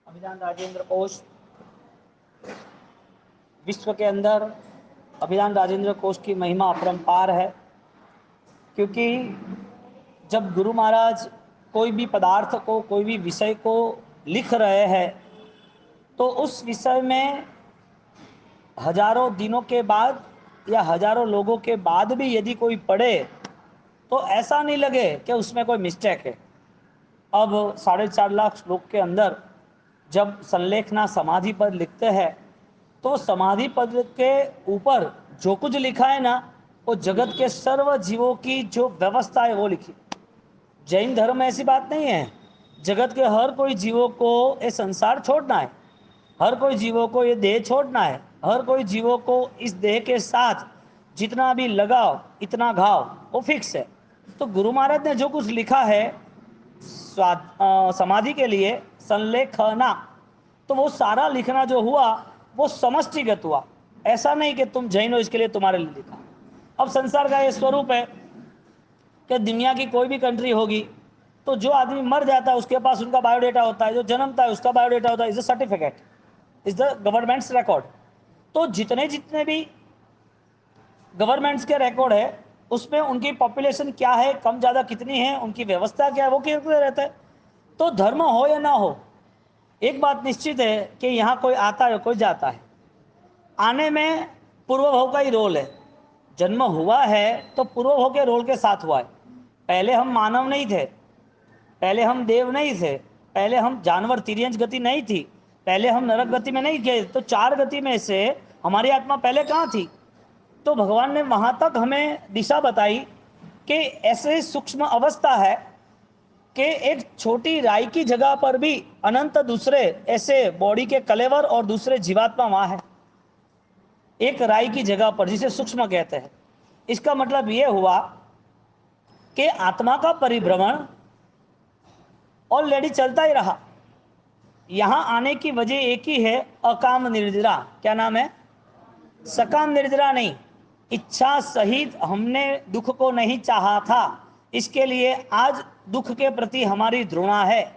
अभिधान राजेंद्र कोश विश्व के अंदर अभिधान राजेंद्र कोश की महिमा अपरंपार है, क्योंकि जब गुरु महाराज कोई भी पदार्थ को, कोई भी विषय को लिख रहे हैं तो उस विषय में हजारों दिनों के बाद या हजारों लोगों के बाद भी यदि कोई पढ़े तो ऐसा नहीं लगे कि उसमें कोई मिस्टेक है। अब 4.5 लाख श्लोक के अंदर जब संलेखना समाधि पद लिखते हैं तो समाधि पद के ऊपर जो कुछ लिखा है ना, वो जगत के सर्व जीवों की जो व्यवस्था है वो लिखी। जैन धर्म में ऐसी बात नहीं है। जगत के हर कोई जीवों को ये संसार छोड़ना है, हर कोई जीवों को ये देह छोड़ना है, हर कोई जीवों को इस देह के साथ जितना भी लगाव इतना घाव वो फिक्स है। तो गुरु महाराज ने जो कुछ लिखा है समाधि के लिए संलेखना, तो वो सारा लिखना जो हुआ वो समष्टिगत हुआ। ऐसा नहीं कि तुम जैन हो इसके लिए तुम्हारे लिए लिखा। अब संसार का ये स्वरूप है कि दुनिया की कोई भी कंट्री होगी तो जो आदमी मर जाता है उसके पास उनका बायोडेटा होता है, जो जन्मता है उसका बायोडेटा होता है, is a certificate, is the governments record. तो जितने जितने भी गवर्नमेंट्स के रिकॉर्ड है उसमें उनकी पॉपुलेशन क्या है, कम ज़्यादा कितनी है, उनकी व्यवस्था क्या है, वो क्लियर रहता है। तो धर्म हो या ना हो, एक बात निश्चित है कि यहाँ कोई आता है कोई जाता है, आने में पूर्व भव का ही रोल है। जन्म हुआ है तो पूर्व भव के रोल के साथ हुआ है। पहले हम मानव नहीं थे, पहले हम देव नहीं थे, पहले हम जानवर तिर्यंच गति नहीं थी, पहले हम नरक गति में नहीं गए, तो 4 गति में से हमारी आत्मा पहले कहाँ थी। तो भगवान ने वहाँ तक हमें दिशा बताई कि ऐसे सूक्ष्म अवस्था है कि एक छोटी राई की जगह पर भी अनंत दूसरे ऐसे बॉडी के कलेवर और दूसरे जीवात्मा वहाँ है, एक राई की जगह पर, जिसे सूक्ष्म कहते हैं। इसका मतलब यह हुआ कि आत्मा का परिभ्रमण ऑलरेडी चलता ही रहा। यहां आने की वजह एक ही है, अकाम निर्जरा। क्या नाम है? सकाम निर्जरा नहीं। इच्छा सहित हमने दुख को नहीं चाहा था, इसके लिए आज दुख के प्रति हमारी घृणा है।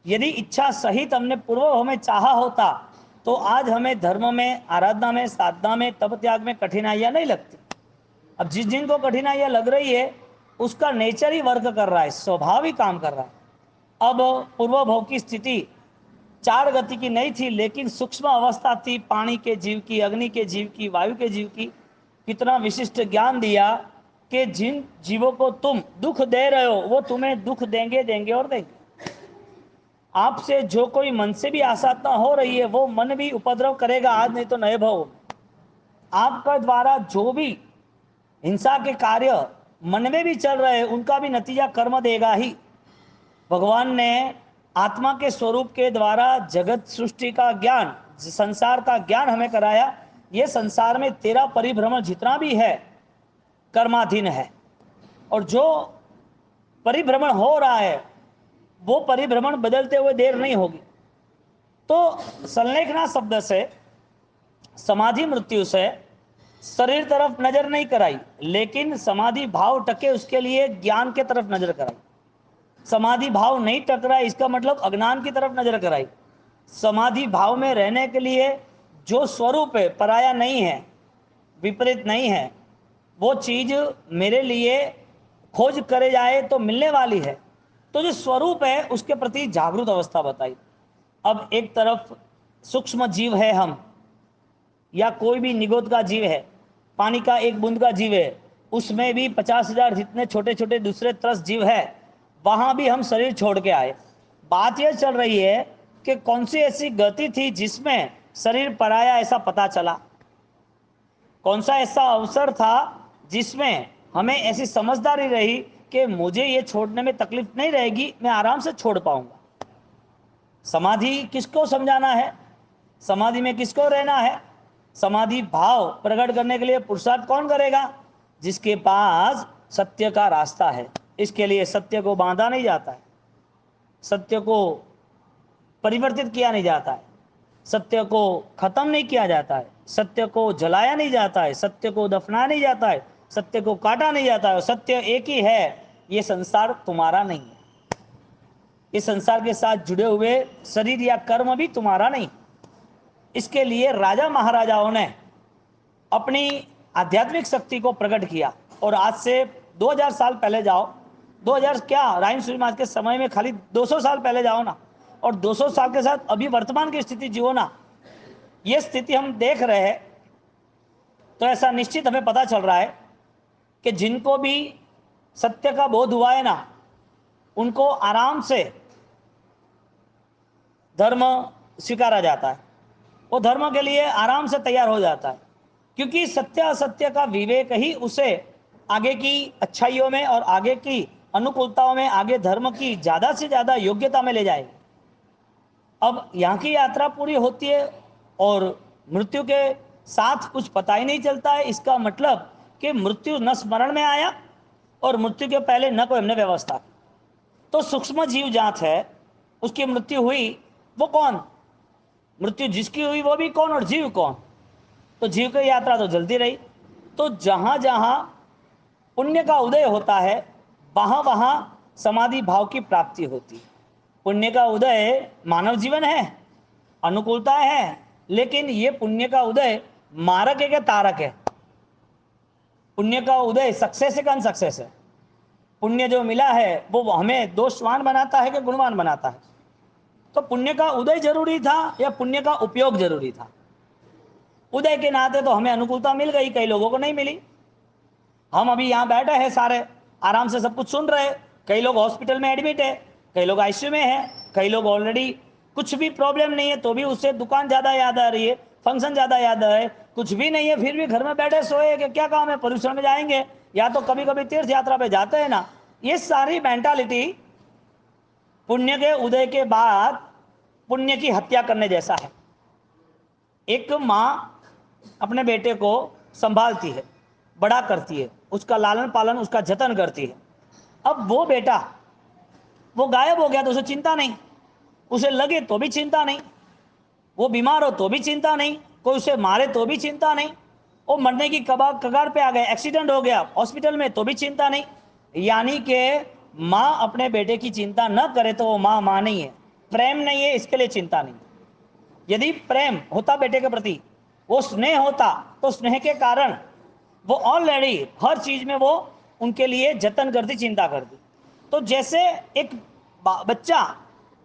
यदि इच्छा सहित हमने पूर्व में चाहा होता तो आज हमें धर्म में, आराधना में, साधना में, तप त्याग में कठिनाइयां नहीं लगती। अब जिस जिनको कठिनाइयां लग रही है उसका नेचर ही वर्क कर रहा है, स्वभाव ही काम कर रहा है। अब पूर्व भव की स्थिति 4 गति की नहीं थी, लेकिन सूक्ष्म अवस्था थी, पानी के जीव की, अग्नि के जीव की, वायु के जीव की। कितना विशिष्ट ज्ञान दिया कि जिन जीवों को तुम दुख दे रहे हो वो तुम्हें दुख देंगे देंगे और देंगे। आपसे जो कोई मन से भी आसाधना हो रही है वो मन भी उपद्रव करेगा, आज नहीं तो नए भव। आपका द्वारा जो भी हिंसा के कार्य मन में भी चल रहे हैं उनका भी नतीजा कर्म देगा ही। भगवान ने आत्मा के स्वरूप के द्वारा जगत सृष्टि का ज्ञान, संसार का ज्ञान हमें कराया। ये संसार में तेरा परिभ्रमण जितना भी है कर्माधीन है, और जो परिभ्रमण हो रहा है वो परिभ्रमण बदलते हुए देर नहीं होगी। तो संलेखना शब्द से समाधि मृत्यु से शरीर तरफ नजर नहीं कराई, लेकिन समाधि भाव टके उसके लिए ज्ञान के तरफ नजर कराई। समाधि भाव नहीं टकरा इसका मतलब अज्ञान की तरफ नजर कराई। समाधि भाव में रहने के लिए जो स्वरूप है, पराया नहीं है, विपरीत नहीं है, वो चीज मेरे लिए खोज करे जाए तो मिलने वाली है। तो जो स्वरूप है उसके प्रति जागरूक अवस्था बताई। अब एक तरफ सूक्ष्म जीव है हम, या कोई भी निगोद का जीव है, पानी का एक बूंद का जीव है, उसमें भी 50,000 जितने छोटे छोटे दूसरे त्रस्त जीव है, वहां भी हम शरीर छोड़ के आए। बात यह चल रही है कि कौन सी ऐसी गति थी जिसमें शरीर पराया ऐसा पता चला, कौन सा ऐसा अवसर था जिसमें हमें ऐसी समझदारी रही कि मुझे ये छोड़ने में तकलीफ नहीं रहेगी, मैं आराम से छोड़ पाऊंगा। समाधि किसको समझाना है, समाधि में किसको रहना है? समाधि भाव प्रकट करने के लिए पुरुषार्थ कौन करेगा? जिसके पास सत्य का रास्ता है। इसके लिए सत्य को बांधा नहीं जाता है, सत्य को परिवर्तित किया नहीं जाता है, सत्य को खत्म नहीं किया जाता है, सत्य को जलाया नहीं जाता है, सत्य को दफनाया नहीं जाता है, सत्य को काटा नहीं जाता है। सत्य एक ही है, ये संसार तुम्हारा नहीं है। इस संसार के साथ जुड़े हुए शरीर या कर्म भी तुम्हारा नहीं। इसके लिए राजा महाराजाओं ने अपनी आध्यात्मिक शक्ति को प्रकट किया। और आज से 2000 साल पहले जाओ, 2000 क्या, राइन सूर्य महाराज के समय में खाली 200 साल पहले जाओ ना, और 200 साल के साथ अभी वर्तमान की स्थिति जियो ना, ये स्थिति हम देख रहे हैं, तो ऐसा निश्चित हमें पता चल रहा है कि जिनको भी सत्य का बोध हुआ है ना, उनको आराम से धर्म स्वीकारा जाता है, वो धर्म के लिए आराम से तैयार हो जाता है, क्योंकि सत्य असत्य का विवेक ही उसे आगे की अच्छाइयों में और आगे की अनुकूलताओं में, आगे धर्म की ज़्यादा से ज़्यादा योग्यता में ले जाएगी। अब यहाँ की यात्रा पूरी होती है और मृत्यु के साथ कुछ पता ही नहीं चलता है। इसका मतलब कि मृत्यु न स्मरण में आया और मृत्यु के पहले न कोई हमने व्यवस्था की। तो सूक्ष्म जीव जात है, उसकी मृत्यु हुई, वो कौन? मृत्यु जिसकी हुई वो भी कौन और जीव कौन? तो जीव की यात्रा तो जल्दी रही। तो जहाँ जहाँ पुण्य का उदय होता है, वहाँ वहाँ समाधि भाव की प्राप्ति होती है। पुण्य का उदय मानव जीवन है, अनुकूलता है, लेकिन ये पुण्य का उदय मारक है कि तारक है? पुण्य का उदय सक्सेस है कि अनसक्सेस है? पुण्य जो मिला है वो हमें दोषवान बनाता है कि गुणवान बनाता है? तो पुण्य का उदय जरूरी था या पुण्य का उपयोग जरूरी था? उदय के नाते तो हमें अनुकूलता मिल गई, कई लोगों को नहीं मिली। हम अभी यहाँ बैठे हैं, सारे आराम से सब कुछ सुन रहे। कई लोग हॉस्पिटल में एडमिट है, कई लोग आईसीयू में है, कई लोग ऑलरेडी कुछ भी प्रॉब्लम नहीं है तो भी उससे दुकान ज़्यादा याद आ रही है, फंक्शन ज़्यादा याद आ रहा है, कुछ भी नहीं है फिर भी घर में बैठे सोए कि क्या काम है, पर्यूषण में जाएंगे या तो कभी कभी तीर्थ यात्रा पे जाते हैं ना। ये सारी मेंटालिटी पुण्य के उदय के बाद पुण्य की हत्या करने जैसा है। एक माँ अपने बेटे को संभालती है, बड़ा करती है, उसका लालन पालन, उसका जतन करती है। अब वो बेटा वो गायब हो गया तो उसे चिंता नहीं, उसे लगे तो भी चिंता नहीं, वो बीमार हो तो भी चिंता नहीं, कोई उसे मारे तो भी चिंता नहीं, वो मरने की कगार पे आ गए, एक्सीडेंट हो गया हॉस्पिटल में तो भी चिंता नहीं। यानी कि माँ अपने बेटे की चिंता न करे तो वो माँ नहीं है, प्रेम नहीं है, इसके लिए चिंता नहीं। यदि प्रेम होता बेटे के प्रति, वो स्नेह होता, तो स्नेह के कारण वो ऑलरेडी हर चीज में वो उनके लिए जतन करती, चिंता करती। तो जैसे एक बच्चा,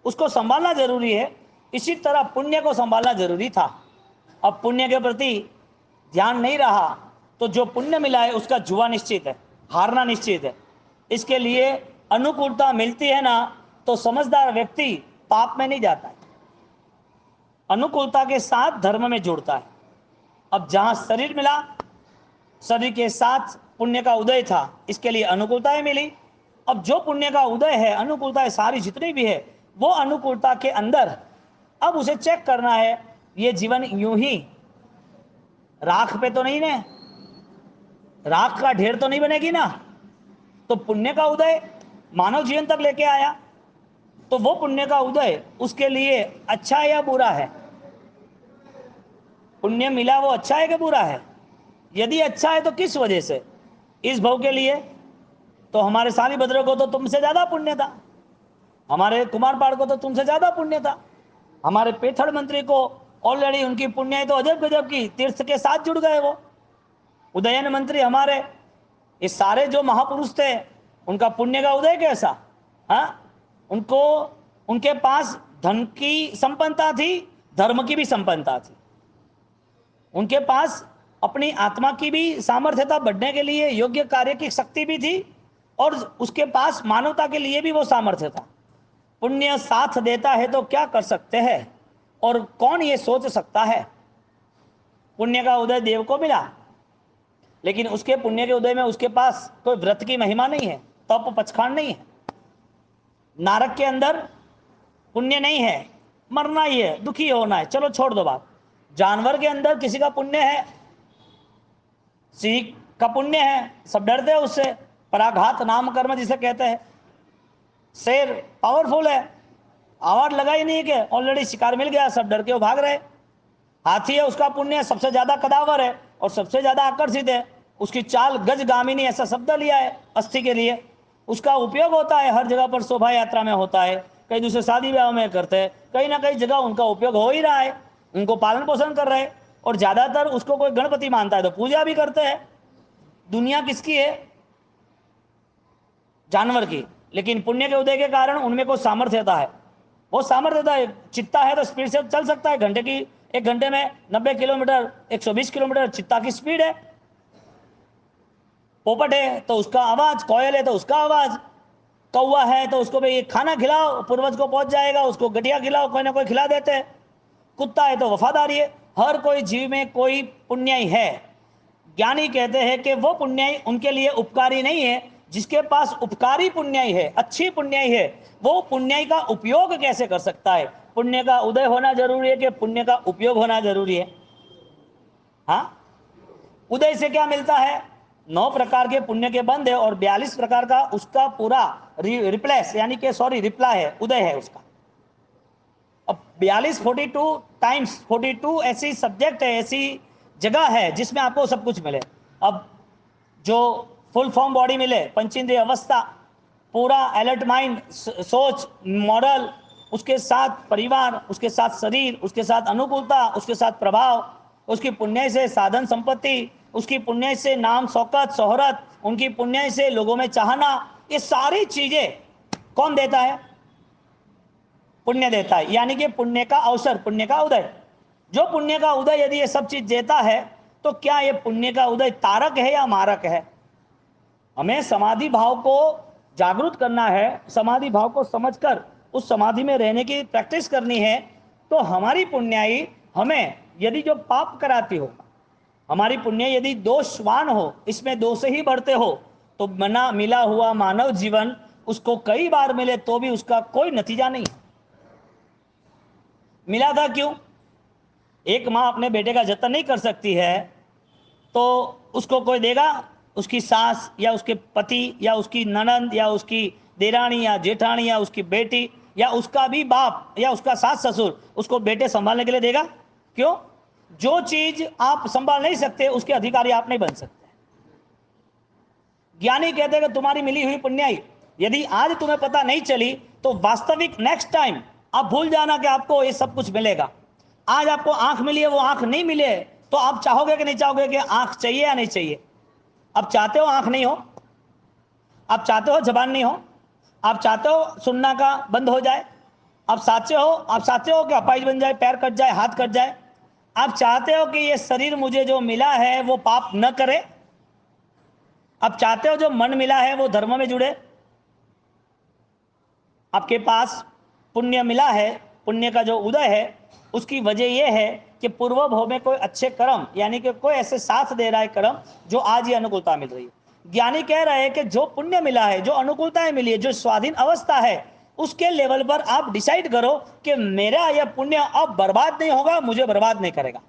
उसको संभालना जरूरी है, इसी तरह पुण्य को संभालना जरूरी था। अब पुण्य के प्रति ध्यान नहीं रहा तो जो पुण्य मिला है उसका जुआ निश्चित है, हारना निश्चित है। इसके लिए अनुकूलता मिलती है ना, तो समझदार व्यक्ति पाप में नहीं जाता है, अनुकूलता के साथ धर्म में जुड़ता है। अब जहां शरीर मिला, शरीर के साथ पुण्य का उदय था, इसके लिए अनुकूलताएं मिली। अब जो पुण्य का उदय है, अनुकूलताएं सारी जितनी भी है, वो अनुकूलता के अंदर अब उसे चेक करना है, ये जीवन यूं ही राख पे तो नहीं ने, राख का ढेर तो नहीं बनेगी ना। तो पुण्य का उदय मानव जीवन तक लेके आया, तो वो पुण्य का उदय उसके लिए अच्छा है या बुरा है? पुण्य मिला वो अच्छा है कि बुरा है? यदि अच्छा है तो किस वजह से? इस भव के लिए तो हमारे सालीभद्र को तो तुमसे ज्यादा पुण्य था, हमारे कुमारपाड़ को तो तुमसे ज्यादा पुण्य था, हमारे पेथड़ मंत्री को ऑलरेडी उनकी पुण्य तो अजब गजब की, तीर्थ के साथ जुड़ गए वो। उदयन मंत्री हमारे, ये सारे जो महापुरुष थे, उनका पुण्य का उदय कैसा? हाँ, उनको, उनके पास धन की संपन्नता थी, धर्म की भी संपन्नता थी, उनके पास अपनी आत्मा की भी सामर्थ्यता बढ़ने के लिए योग्य कार्य की शक्ति भी थी, और उसके पास मानवता के लिए भी वो सामर्थ्य था। पुण्य साथ देता है तो क्या कर सकते हैं, और कौन ये सोच सकता है? पुण्य का उदय देव को मिला, लेकिन उसके पुण्य के उदय में उसके पास कोई व्रत की महिमा नहीं है, तप पचखांड नहीं है। नारक के अंदर पुण्य नहीं है, मरना ही है, दुखी होना है, चलो छोड़ दो बात। जानवर के अंदर किसी का पुण्य है, सिंह का पुण्य है, सब डरते हैं उससे, पराघात नाम कर्म जिसे कहते हैं। शेर पावरफुल है, आवाज लगा ही नहीं कि ऑलरेडी शिकार मिल गया, सब डर के वो भाग रहे। हाथी है, उसका पुण्य सबसे ज्यादा कदावर है और सबसे ज्यादा आकर्षित है, उसकी चाल गजगामिनी ऐसा शब्द लिया है अस्थि के लिए। उसका उपयोग होता है, हर जगह पर शोभा यात्रा में होता है, कई दूसरे शादी ब्याह में करते हैं, कहीं ना कहीं जगह उनका उपयोग हो ही रहा है, उनको पालन पोषण कर रहे हैं। और ज़्यादातर उसको कोई गणपति मानता है तो पूजा भी करते हैं। दुनिया किसकी है? जानवर की। लेकिन पुण्य के उदय के कारण उनमें कोई सामर्थ्यता है, वो सामर्थ्यता है। चित्ता है तो स्पीड से चल सकता है, घंटे की 1 घंटे में 90 किलोमीटर 120 किलोमीटर चित्ता की स्पीड है। पोपट है तो उसका आवाज, कोयल है तो उसका आवाज, कौवा है तो उसको भाई खाना खिलाओ पूर्वज को पहुंच जाएगा, उसको गठिया खिलाओ, कोई ना कोई खिला देते हैं। कुत्ता है तो वफादारी है। हर कोई जीव में कोई पुण्याई है। ज्ञानी कहते हैं कि वो पुण्याई उनके लिए उपकारी नहीं है। जिसके पास उपकारी पुण्याई है, अच्छी पुण्याई है, वो पुण्याई का उपयोग कैसे कर सकता है? पुण्य का उदय होना जरूरी है कि पुण्य का उपयोग होना जरूरी है? हाँ, उदय से क्या मिलता है? 9 प्रकार के पुण्य के बंध है और 42 प्रकार का उसका पूरा रिप्लेस यानी कि सॉरी रिप्लाई है, उदय है उसका। अब 42 42 टाइम्स 42 ऐसी सब्जेक्ट है, ऐसी जगह है जिसमें आपको सब कुछ मिले। अब जो फुल फॉर्म बॉडी मिले, पंचेंद्रिय अवस्था, पूरा अलर्ट माइंड, सोच, मॉडल, उसके साथ परिवार, उसके साथ शरीर, उसके साथ अनुकूलता, उसके साथ प्रभाव, उसकी पुण्य से साधन संपत्ति, उसकी पुण्य से नाम शौकत शोहरत, उनकी पुण्य से लोगों में चाहना, ये सारी चीजें कौन देता है? पुण्य देता है। यानी कि पुण्य का अवसर, पुण्य का उदय। जो पुण्य का उदय यदि ये सब चीज देता है तो क्या ये पुण्य का उदय तारक है या मारक है? हमें समाधि भाव को जागृत करना है, समाधि भाव को समझकर उस समाधि में रहने की प्रैक्टिस करनी है। तो हमारी पुण्याई हमें यदि जो पाप कराती हो, हमारी पुण्य यदि दोषवान हो, इसमें दोष ही बढ़ते हो, तो मना मिला हुआ मानव जीवन उसको कई बार मिले तो भी उसका कोई नतीजा नहीं। मिला था क्यों? एक माँ अपने बेटे का जतन नहीं कर सकती है तो उसको कोई देगा? उसकी सास या उसके पति या उसकी ननंद या उसकी देरानी या जेठानी या उसकी बेटी या उसका भी बाप या उसका सास ससुर उसको बेटे संभालने के लिए देगा? क्यों? जो चीज आप संभाल नहीं सकते उसके अधिकारी आप नहीं बन सकते। ज्ञानी कहते हैं कि तुम्हारी मिली हुई पुण्याई यदि आज तुम्हें पता नहीं चली तो वास्तविक नेक्स्ट टाइम आप भूल जाना कि आपको ये सब कुछ मिलेगा। आज आपको आंख मिली है, वो आंख नहीं मिले तो आप चाहोगे कि नहीं चाहोगे कि आंख चाहिए या नहीं चाहिए? आप चाहते हो आंख नहीं हो, आप चाहते हो जबान नहीं हो, आप चाहते हो सुनना का बंद हो जाए, आप चाहते हो कि अपाहिज बन जाए, पैर कट जाए, हाथ कट जाए, आप चाहते हो कि ये शरीर मुझे जो मिला है वो पाप न करे, आप चाहते हो जो मन मिला है वो धर्म में जुड़े। आपके पास पुण्य मिला है, पुण्य का जो उदय है उसकी वजह यह है कि पूर्व भव में कोई अच्छे कर्म यानी कि कोई ऐसे साथ दे रहा है कर्म जो आज ये अनुकूलता मिल रही है। ज्ञानी कह रहे हैं कि जो पुण्य मिला है, जो अनुकूलताएं मिली है, जो स्वाधीन अवस्था है, उसके लेवल पर आप डिसाइड करो कि मेरा यह पुण्य अब बर्बाद नहीं होगा, मुझे बर्बाद नहीं करेगा।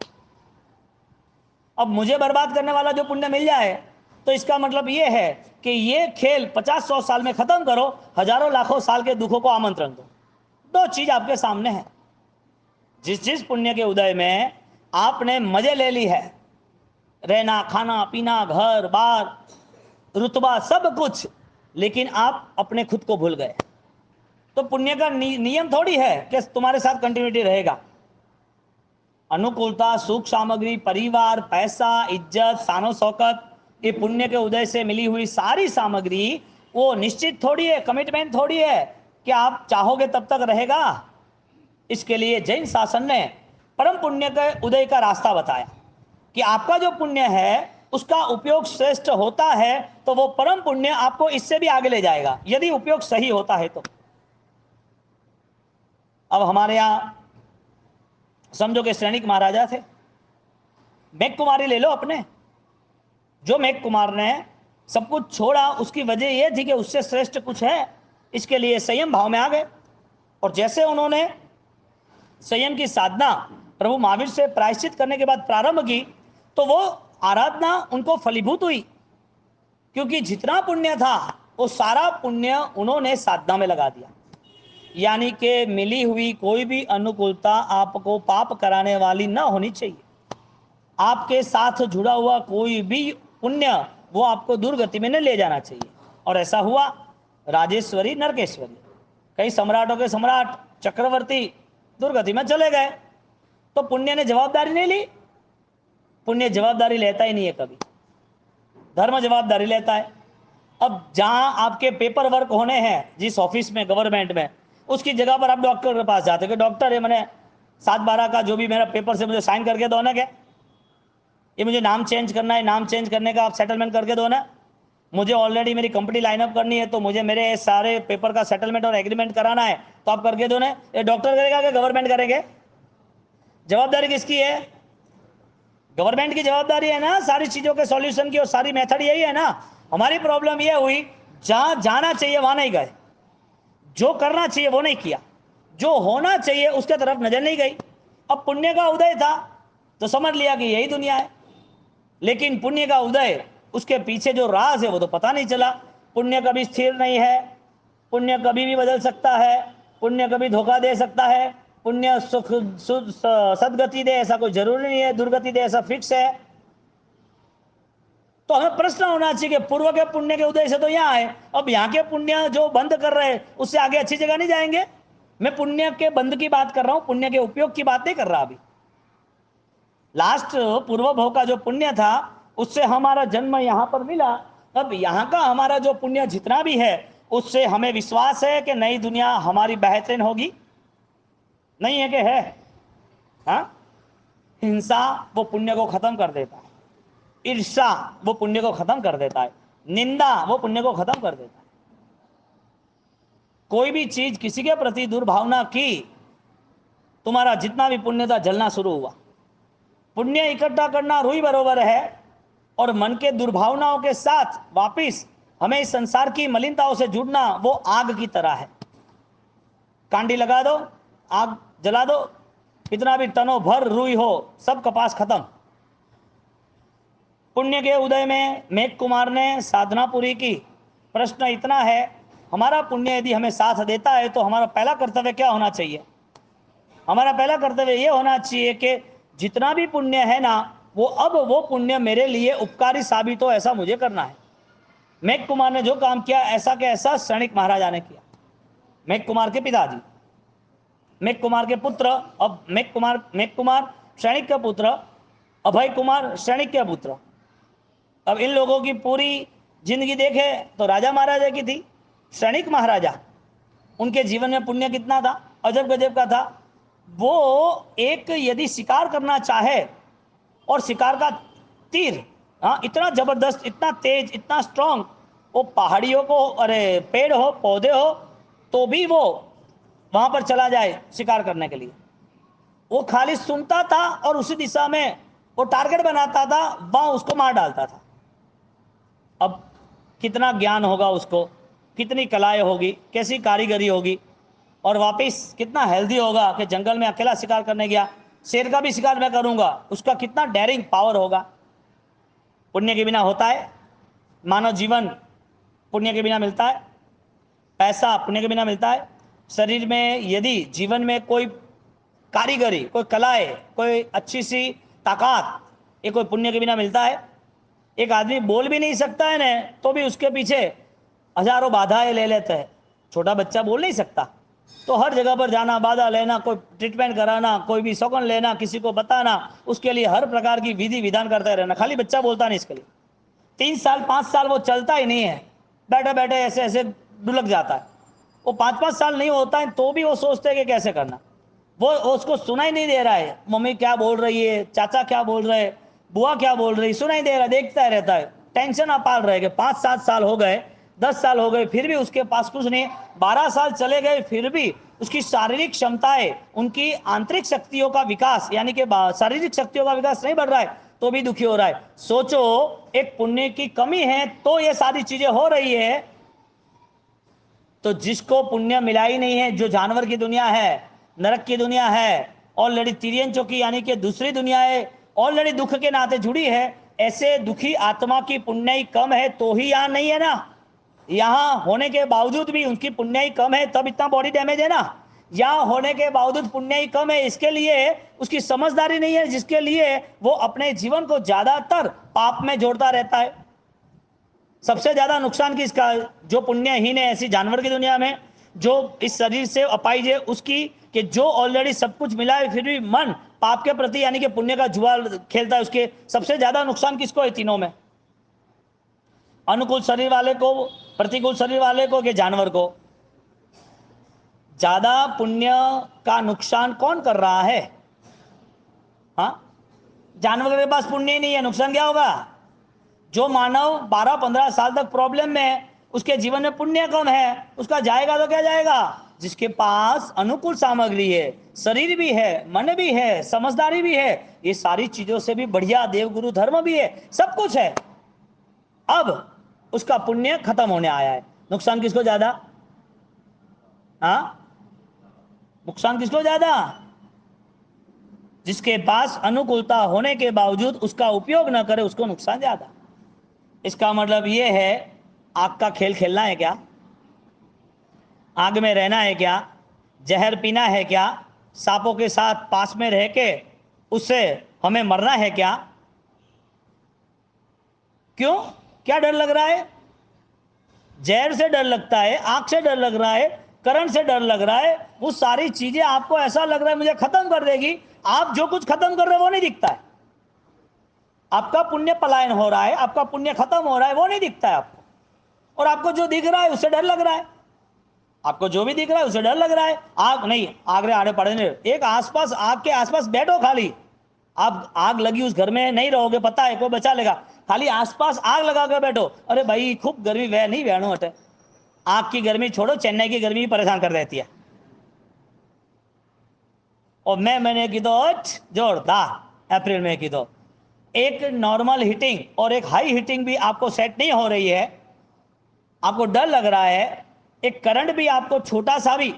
अब मुझे बर्बाद करने वाला जो पुण्य मिल जाए तो इसका मतलब ये है कि ये खेल 50-100 साल में खत्म करो, हजारों लाखों साल के दुखों को आमंत्रण दो। दो चीज आपके सामने है। जिस पुण्य के उदय में आपने मजे ले ली है, रहना खाना पीना घर बार रुतबा सब कुछ, लेकिन आप अपने खुद को भूल गए, तो पुण्य का नियम थोड़ी है कि तुम्हारे साथ कंटिन्यूटी रहेगा। अनुकूलता, सुख सामग्री, परिवार, पैसा, इज्जत, शानो शौकत, ये पुण्य के उदय से मिली हुई सारी सामग्री वो निश्चित थोड़ी है, कमिटमेंट थोड़ी है कि आप चाहोगे तब तक रहेगा। इसके लिए जैन शासन ने परम पुण्य के उदय का रास्ता बताया कि आपका जो पुण्य है उसका उपयोग श्रेष्ठ होता है तो वो परम पुण्य आपको इससे भी आगे ले जाएगा, यदि उपयोग सही होता है तो। अब हमारे यहां समझो कि श्रेणिक महाराजा थे, मेघ कुमारी ले लो अपने। जो मेघ कुमार ने सब कुछ छोड़ा उसकी वजह यह थी कि उससे श्रेष्ठ कुछ है, इसके लिए संयम भाव में आ गए। और जैसे उन्होंने संयम की साधना प्रभु महावीर से प्रायश्चित करने के बाद प्रारंभ की तो वो आराधना उनको फलीभूत हुई, क्योंकि जितना पुण्य था वो सारा पुण्य उन्होंने साधना में लगा दिया। यानी कि मिली हुई कोई भी अनुकूलता आपको पाप कराने वाली ना होनी चाहिए। आपके साथ जुड़ा हुआ कोई भी पुण्य वो आपको दुर्गति में न ले जाना चाहिए। और ऐसा हुआ राजेश्वरी, नरकेश्वरी, कई सम्राटों के सम्राट चक्रवर्ती दुर्गति में चले गए, तो पुण्य ने जवाबदारी नहीं ली। पुण्य जवाबदारी लेता ही नहीं है कभी, धर्म जवाबदारी लेता है। अब जहां आपके पेपर वर्क होने हैं जिस ऑफिस में, गवर्नमेंट में, उसकी जगह पर आप डॉक्टर के पास जाते हो कि डॉक्टर ये मैंने 7/12 का जो भी मेरा पेपर से मुझे साइन करके दो ना, क्या ये मुझे नाम चेंज करना है, नाम चेंज करने का आप सेटलमेंट करके दो ना, मुझे ऑलरेडी मेरी कंपनी लाइनअप करनी है तो मुझे मेरे सारे पेपर का सेटलमेंट और एग्रीमेंट कराना है, तो आप करके दो ना। ये डॉक्टर करेगा कि गवर्नमेंट करेंगे? जवाबदारी किसकी है? गवर्नमेंट की जवाबदारी है ना सारी चीजों के सॉल्यूशन की, और सारी मेथड यही है ना। हमारी प्रॉब्लम यह हुई, जहां जाना चाहिए वहां नहीं गए, जो करना चाहिए वो नहीं किया, जो होना चाहिए उसके तरफ नजर नहीं गई। अब पुण्य का उदय था तो समझ लिया कि यही दुनिया है, लेकिन पुण्य का उदय, उसके पीछे जो राज है वो तो पता नहीं चला। पुण्य कभी स्थिर नहीं है, पुण्य कभी भी बदल सकता है, पुण्य कभी धोखा दे सकता है, पुण्य सुख सदगति दे ऐसा कोई जरूरी नहीं है, दुर्गति दे ऐसा फिक्स है। तो हमें प्रश्न होना चाहिए कि पूर्व के पुण्य के उदय से तो यहाँ है, अब यहाँ के पुण्य जो बंद कर रहे हैं उससे आगे अच्छी जगह नहीं जाएंगे। मैं पुण्य के बंद की बात कर रहा हूं, पुण्य के उपयोग की बात नहीं कर रहा। अभी लास्ट पूर्व भव का जो पुण्य था उससे हमारा जन्म यहां पर मिला। अब यहां का हमारा जो पुण्य जितना भी है उससे हमें विश्वास है कि नई दुनिया हमारी बेहतरीन होगी, नहीं है कि है? हाँ, हिंसा वो पुण्य को खत्म कर देता है, ईर्ष्या वो पुण्य को खत्म कर देता है, निंदा वो पुण्य को खत्म कर देता है। कोई भी चीज किसी के प्रति दुर्भावना की, तुम्हारा जितना भी पुण्य था जलना शुरू हुआ। पुण्य इकट्ठा करना रुई बरोबर है, और मन के दुर्भावनाओं के साथ वापिस हमें इस संसार की मलिनताओं से जुड़ना वो आग की तरह है। कांडी लगा दो, आग जला दो, कितना भी टनों भर रुई हो, सब कपास खत्म। पुण्य के उदय में मेघ कुमार ने साधना पूरी की। प्रश्न इतना है, हमारा पुण्य यदि हमें साथ देता है तो हमारा पहला कर्तव्य क्या होना चाहिए? हमारा पहला कर्तव्य यह होना चाहिए कि जितना भी पुण्य है ना, वो पुण्य मेरे लिए उपकारी साबित हो, ऐसा मुझे करना है। मेघ कुमार ने जो काम किया ऐसा के ऐसा क्षणिक महाराजा ने किया। मेघ कुमार के पिताजी, मेघ कुमार के पुत्र, अब मेघ कुमार क्षणिक का पुत्र, अभय कुमार क्षणिक के पुत्र। अब इन लोगों की पूरी जिंदगी देखे तो राजा महाराजा की थी, क्षणिक महाराजा। उनके जीवन में पुण्य कितना था, अजब गजब का था। वो एक यदि शिकार करना चाहे और शिकार का तीर, हाँ, इतना जबरदस्त, इतना तेज, इतना स्ट्रांग, वो पहाड़ियों को, अरे पेड़ हो, पौधे हो, तो भी वो वहां पर चला जाए शिकार करने के लिए। वो खाली सुनता था और उसी दिशा में वो टारगेट बनाता था, वहां उसको मार डालता था। अब कितना ज्ञान होगा उसको, कितनी कलाएं होगी, कैसी कारीगरी होगी, और वापस कितना हेल्दी होगा कि जंगल में अकेला शिकार करने गया, शेर का भी शिकार मैं करूंगा, उसका कितना डेयरिंग पावर होगा। पुण्य के बिना होता है मानव जीवन, पुण्य के बिना मिलता है पैसा, पुण्य के बिना मिलता है। शरीर में यदि जीवन में कोई कारीगरी, कोई कलाएं, कोई अच्छी सी ताकत, ये कोई पुण्य के बिना मिलता है। एक आदमी बोल भी नहीं सकता है ना, तो भी उसके पीछे हजारों बाधाएं ले लेते हैं। छोटा बच्चा बोल नहीं सकता तो हर जगह पर जाना, बाधा लेना, कोई ट्रीटमेंट कराना, कोई भी सौगन लेना, किसी को बताना, उसके लिए हर प्रकार की विधि विधान करते रहना। खाली बच्चा बोलता नहीं, इसके लिए 3 साल 5 साल वो चलता ही नहीं है, बैठे बैठे ऐसे ऐसे डुलक जाता है। वो 5-5 साल नहीं होता है तो भी वो सोचते हैं कि कैसे करना। वो उसको सुनाई नहीं दे रहा है, मम्मी क्या बोल रही है, चाचा क्या बोल रहे हैं, बुआ क्या बोल रही, सुनाई दे रहा है, देखता रहता है। टेंशन आप पाल रहे कि 5-7 साल हो गए, 10 साल हो गए, फिर भी उसके पास कुछ नहीं। 12 साल चले गए, फिर भी उसकी शारीरिक क्षमताएं, उनकी आंतरिक शक्तियों का विकास, यानी कि शारीरिक शक्तियों का विकास नहीं बढ़ रहा है, तो भी दुखी हो रहा है। सोचो, एक पुण्य की कमी है तो ये सारी चीजें हो रही है। तो जिसको पुण्य मिला ही नहीं है, जो जानवर की दुनिया है, नरक की दुनिया है, ऑलरेडी तिर्यन चौकी यानी कि दूसरी दुनिया है, ऑलरेडी दुख के नाते जुड़ी है, ऐसे दुखी आत्मा की पुण्य कम है तो ही यहां नहीं है ना। यहां होने के बावजूद भी उनकी पुण्य कम है, तब इतना बॉडी डैमेज है ना। यहां होने के बावजूद पुण्य कम है, इसके लिए उसकी समझदारी नहीं है, जिसके लिए वो अपने जीवन को ज्यादातर पाप में जोड़ता रहता है। सबसे ज्यादा नुकसान किसका? जो पुण्यहीन है ऐसी जानवर की दुनिया में, जो इस शरीर से अपाइज है उसकी, कि जो ऑलरेडी सब कुछ मिला है फिर भी मन पाप के प्रति यानी कि पुण्य का जुआ खेलता है, उसके सबसे ज्यादा नुकसान किसको है तीनों में? अनुकूल शरीर वाले को, प्रतिकूल शरीर वाले को, कि जानवर को? ज्यादा पुण्य का नुकसान कौन कर रहा है? हाँ, जानवर के पास पुण्य ही नहीं है, नुकसान क्या होगा? जो मानव 12-15 साल तक प्रॉब्लम में है, उसके जीवन में पुण्य कम है, उसका जाएगा तो क्या जाएगा? जिसके पास अनुकूल सामग्री है, शरीर भी है, मन भी है, समझदारी भी है, ये सारी चीजों से भी बढ़िया देवगुरु धर्म भी है, सब कुछ है, अब उसका पुण्य खत्म होने आया है। नुकसान किसको ज्यादा? हाँ, नुकसान किसको ज्यादा? जिसके पास अनुकूलता होने के बावजूद उसका उपयोग न करे, उसको नुकसान ज्यादा। इसका मतलब यह है, आग का खेल खेलना है क्या? आग में रहना है क्या? जहर पीना है क्या? सांपों के साथ पास में रह के उससे हमें मरना है क्या? क्यों? क्या डर लग रहा है? जहर से डर लगता है, आग से डर लग रहा है, करंट से डर लग रहा है, वो सारी चीजें आपको ऐसा लग रहा है मुझे खत्म कर देगी। आप जो कुछ खत्म कर रहे हो वो नहीं दिखता है। आपका पुण्य पलायन हो रहा है, आपका पुण्य खत्म हो रहा है, वो नहीं दिखता है आपको। और आपको जो दिख रहा है उससे डर लग रहा है। आपको जो भी दिख रहा है उससे डर लग रहा है। आग नहीं, आग रे आड़े पड़े नहीं, एक आसपास, आग के आसपास बैठो खाली। आप आग लगी उस घर में नहीं रहोगे, पता है कोई बचा लेगा, खाली आसपास आग लगा कर बैठो। अरे भाई खूब गर्मी वह नहीं बहनो हटे, आग की गर्मी छोड़ो, चेन्नई की गर्मी भी परेशान कर देती है। और मैंने की तो जोरदार अप्रैल में की तो एक नॉर्मल हीटिंग और एक हाई हीटिंग भी आपको सेट नहीं हो रही है, आपको डर लग रहा है। एक करंट भी आपको छोटा सा भी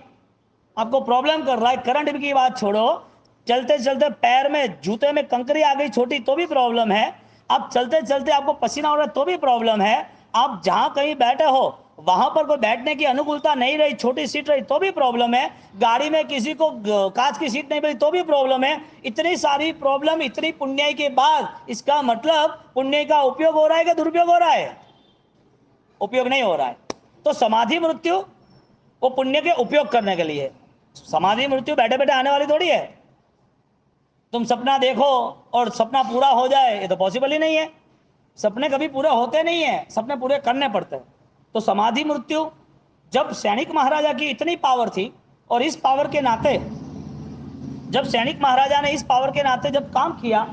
आपको प्रॉब्लम कर रहा है, करंट की बात छोड़ो, चलते चलते पैर में जूते में कंकरी आ गई छोटी तो भी प्रॉब्लम है। आप चलते चलते आपको पसीना हो रहा है तो भी प्रॉब्लम है। आप जहां कहीं बैठे हो वहां पर कोई बैठने की अनुकूलता नहीं रही, छोटी सीट रही तो भी प्रॉब्लम है। गाड़ी में किसी को कांच की सीट नहीं मिली तो भी प्रॉब्लम है। इतनी सारी प्रॉब्लम, इतनी पुण्य के बाद इसका मतलब पुण्य का उपयोग हो रहा है कि दुरुपयोग हो रहा है? उपयोग नहीं हो रहा है। तो समाधि मृत्यु वो पुण्य के उपयोग करने के लिए। समाधि मृत्यु बैठे बैठे आने वाली थोड़ी है। तुम सपना देखो और सपना पूरा हो जाए, ये तो पॉसिबल ही नहीं है। सपने कभी पूरे होते नहीं है, सपने पूरे करने पड़ते हैं। तो समाधि मृत्यु, जब सैनिक महाराजा की इतनी पावर थी और इस पावर के नाते, जब सैनिक महाराजा ने इस पावर के नाते जब काम किया,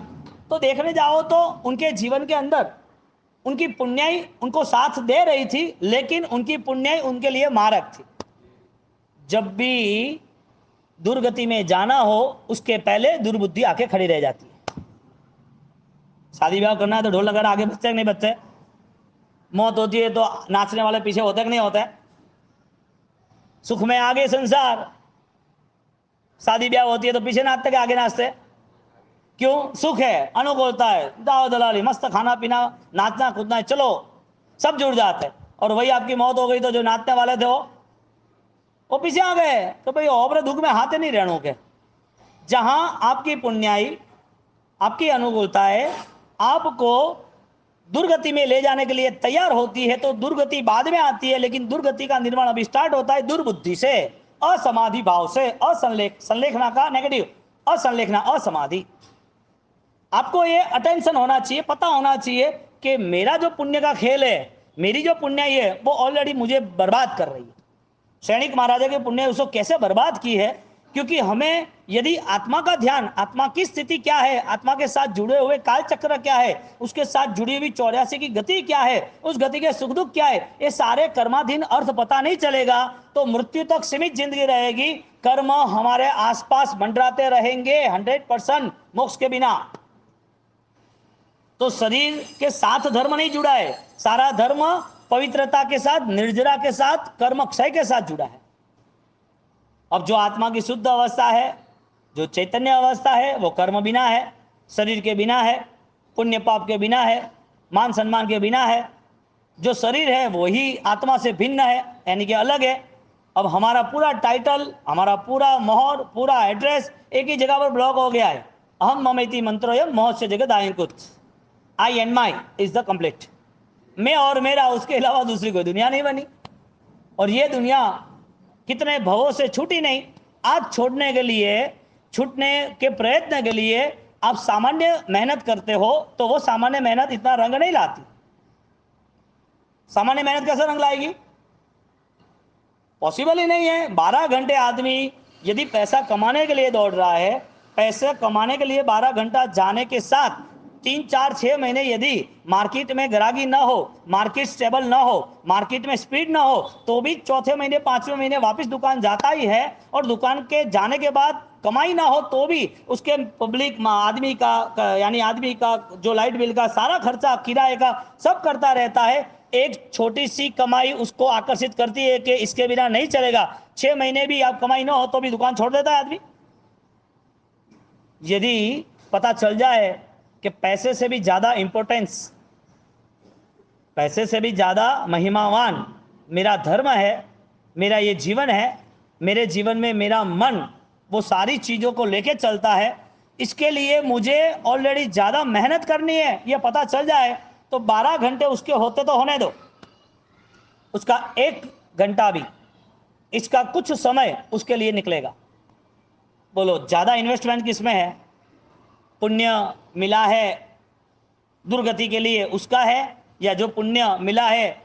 तो देखने जाओ तो उनके जीवन के अंदर उनकी पुण्याई उनको साथ दे रही थी, लेकिन उनकी पुण्याई उनके लिए मारक थी। जब भी दुर्गति में जाना हो उसके पहले दुर्बुद्धि आके खड़ी रह जाती है। शादी ब्याह करना है तो ढोल लगाना आगे बचते नहीं बचते, मौत होती है तो नाचने वाले पीछे होते कि नहीं होते, सुख में आगे संसार, शादी ब्याह होती है तो पीछे नाचते के आगे नाचते। क्यों? सुख है, अनुकूलता है, दाव दलाली, मस्त खाना पीना, नाचना कूदना है, चलो सब जुड़ जाते हैं। और वही आपकी मौत हो गई तो जो नाचने वाले थे वो पीछे आ गए। तो भाई और दुख में हाथ नहीं रहने के। जहां आपकी पुण्याई, आपकी अनुकूलता है, आपको दुर्गति में ले जाने के लिए तैयार होती है, तो दुर्गति बाद में आती है, लेकिन दुर्गति का निर्माण अभी स्टार्ट होता है दुर्बुद्धि से, असमाधि भाव से, संलेखना का नेगेटिव, असंलेखना, असमाधि। आपको ये अटेंशन होना चाहिए, पता होना चाहिए कि मेरा जो पुण्य का खेल है, मेरी जो पुण्याई है वो ऑलरेडी मुझे बर्बाद कर रही है। सैनिक महाराजा के पुण्य उसको कैसे बर्बाद की है? क्योंकि हमें यदि आत्मा का ध्यान, आत्मा की स्थिति क्या है, आत्मा के साथ जुड़े हुए काल चक्र क्या है, उसके साथ जुड़ी हुई 84 की गति क्या है, उस गति के सुख दुख क्या है, ये सारे कर्माधीन अर्थ पता नहीं चलेगा तो मृत्यु तक सीमित जिंदगी रहेगी। कर्म हमारे आसपास मंडराते रहेंगे 100% मोक्ष के बिना। तो शरीर के साथ धर्म नहीं जुड़ा है, सारा धर्म पवित्रता के साथ, निर्जरा के साथ, कर्म क्षय के साथ जुड़ा है। अब जो आत्मा की शुद्ध अवस्था है, जो चैतन्य अवस्था है, वो कर्म बिना है, शरीर के बिना है, पुण्य पाप के बिना है, मान सम्मान के बिना है। जो शरीर है वही आत्मा से भिन्न है, यानी कि अलग है। अब हमारा पूरा टाइटल, हमारा पूरा मोहर, पूरा एड्रेस एक ही जगह पर ब्लॉक हो गया है। अहम ममेति मंत्रोयम मोह से जगत आयन कुछ, I and my is the complete. मैं और मेरा, उसके अलावा दूसरी कोई दुनिया नहीं बनी। और ये दुनिया कितने भवों से छूटी नहीं। आज छोड़ने के लिए, छूटने के प्रयत्न के लिए आप सामान्य मेहनत करते हो तो वो सामान्य मेहनत इतना रंग नहीं लाती। सामान्य मेहनत कैसे रंग लाएगी? पॉसिबल ही नहीं है। 12 घंटे आदमी यदि पैसा कमाने के लिए दौड़ रहा है, पैसे कमाने के लिए 12 घंटा जाने के साथ 3, 4, 6 महीने यदि मार्केट में ग्राहकी ना हो, मार्केट स्टेबल ना हो, मार्केट में स्पीड ना हो, तो भी चौथे महीने, 5वें महीने वापस दुकान जाता ही है। और दुकान के जाने के बाद कमाई ना हो तो भी उसके पब्लिक आदमी का यानी आदमी का जो लाइट बिल का सारा खर्चा, किराए का सब करता रहता है। एक छोटी सी कमाई उसको आकर्षित करती है कि इसके बिना नहीं चलेगा। 6 महीने भी आप कमाई ना हो तो भी दुकान छोड़ देता है आदमी। यदि पता चल जाए कि पैसे से भी ज्यादा इंपॉर्टेंस, पैसे से भी ज्यादा महिमावान मेरा धर्म है, मेरा ये जीवन है, मेरे जीवन में मेरा मन वो सारी चीजों को लेके चलता है, इसके लिए मुझे ऑलरेडी ज्यादा मेहनत करनी है, ये पता चल जाए तो 12 घंटे उसके होते तो होने दो, उसका 1 घंटा भी, इसका कुछ समय उसके लिए निकलेगा। बोलो ज्यादा इन्वेस्टमेंट किसमें है? पुण्य मिला है दुर्गति के लिए उसका है, या जो पुण्य मिला है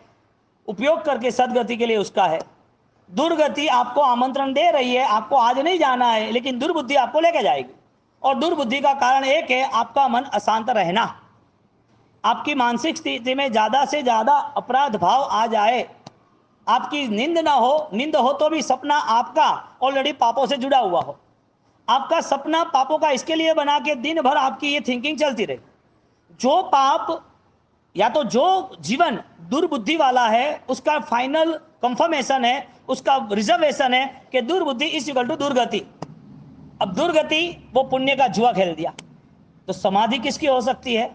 उपयोग करके सदगति के लिए उसका है? दुर्गति आपको आमंत्रण दे रही है, आपको आज नहीं जाना है, लेकिन दुर्बुद्धि आपको लेके जाएगी। और दुर्बुद्धि का कारण एक है, आपका मन अशांत रहना। आपकी मानसिक स्थिति में ज्यादा से ज्यादा अपराध भाव आ जाए, आपकी नींद ना हो, नींद हो तो भी सपना आपका ऑलरेडी पापों से जुड़ा हुआ हो, आपका सपना पापों का इसके लिए बना के दिन भर आपकी ये थिंकिंग चलती रहे। जो पाप या तो जो जीवन दुर्बुद्धि वाला है उसका फाइनल कंफर्मेशन है, उसका रिजर्वेशन है कि दुर्बुद्धि इज इक्वल टू दुर्गति। अब दुर्गति वो पुण्य का जुआ खेल दिया, तो समाधि किसकी हो सकती है?